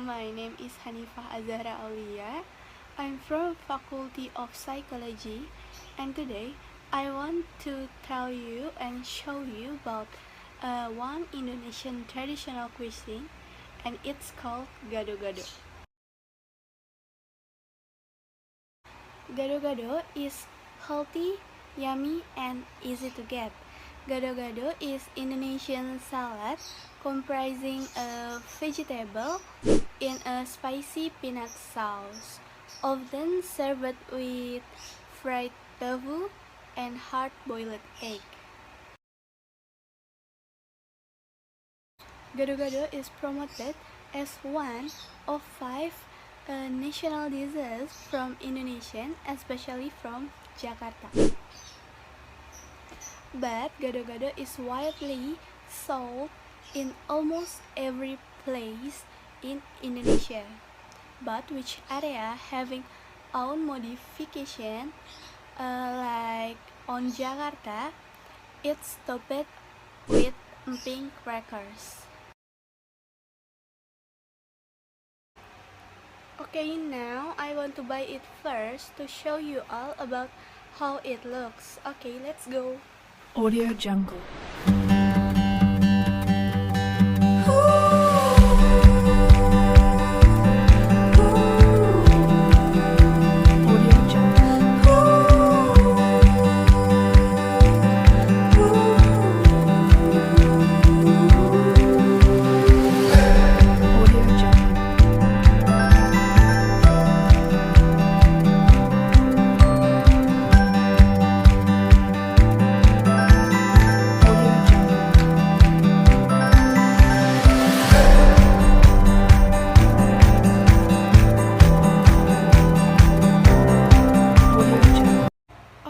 my name is Hanifah Azzahra Aulia. I'm from Faculty of Psychology, and today I want to tell you and show you about one Indonesian traditional cuisine, and it's called Gado-Gado. Gado-Gado is healthy, yummy, and easy to get. Gado-Gado is Indonesian salad comprising a vegetable in a spicy peanut sauce, often served with fried tofu and hard-boiled egg. Gado-Gado is promoted as one of 5 national dishes from Indonesia, especially from Jakarta. But Gado-Gado is widely sold in almost every place in Indonesia. But which area having own modification, like on Jakarta, it's topped with emping crackers. Okay, now I want to buy it first to show you all about how it looks. Okay, let's go. Audio Jungle.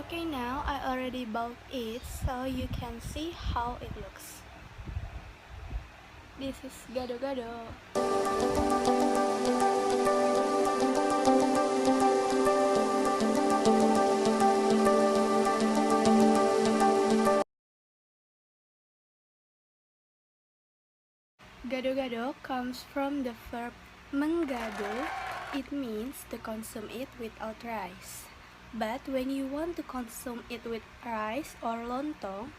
Okay, now I already bought it, so you can see how it looks. This is Gado-Gado. Gado-Gado comes from the verb menggado. It means to consume it without rice. But when you want to consume it with rice or lontong,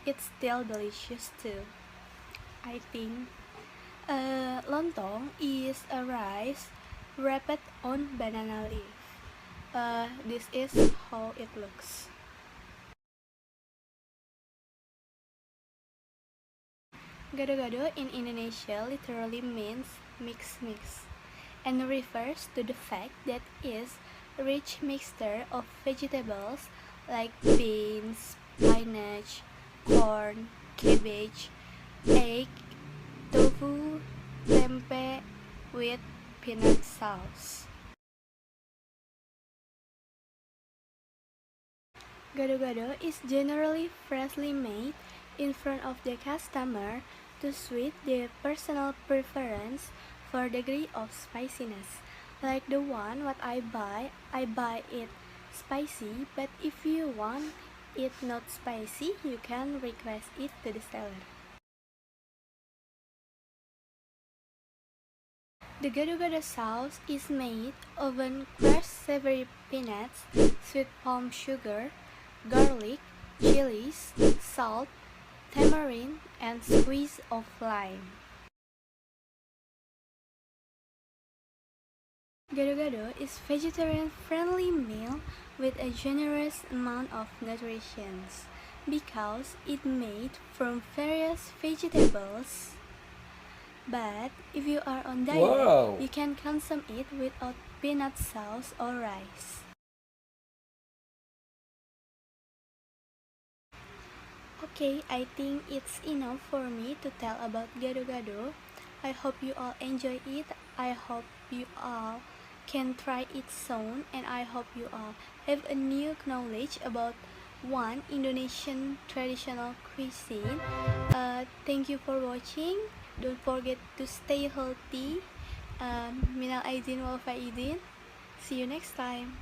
it's still delicious too. I think lontong is a rice wrapped on banana leaf. This is how it looks. Gado-Gado in Indonesia literally means mix, and refers to the fact that it is a rich mixture of vegetables like beans, spinach, corn, cabbage, egg, tofu, tempe with peanut sauce. Gado-Gado is generally freshly made in front of the customer to suit their personal preference for degree of spiciness. Like the one what I buy it spicy, but if you want it not spicy, you can request it to the seller. The Gado-Gado sauce is made of crushed savory peanuts, sweet palm sugar, garlic, chilies, salt, tamarind, and squeeze of lime. Gado-Gado is vegetarian-friendly meal with a generous amount of nutrition because it's made from various vegetables. But if you are on diet, you can consume it without peanut sauce or rice. Okay, I think it's enough for me to tell about Gado-Gado. I hope you all enjoy it. I hope you all can try it soon, and I hope you all have a new knowledge about one Indonesian traditional cuisine. Thank you for watching. Don't forget to stay healthy. Minal aidin wal faidin. See you next time.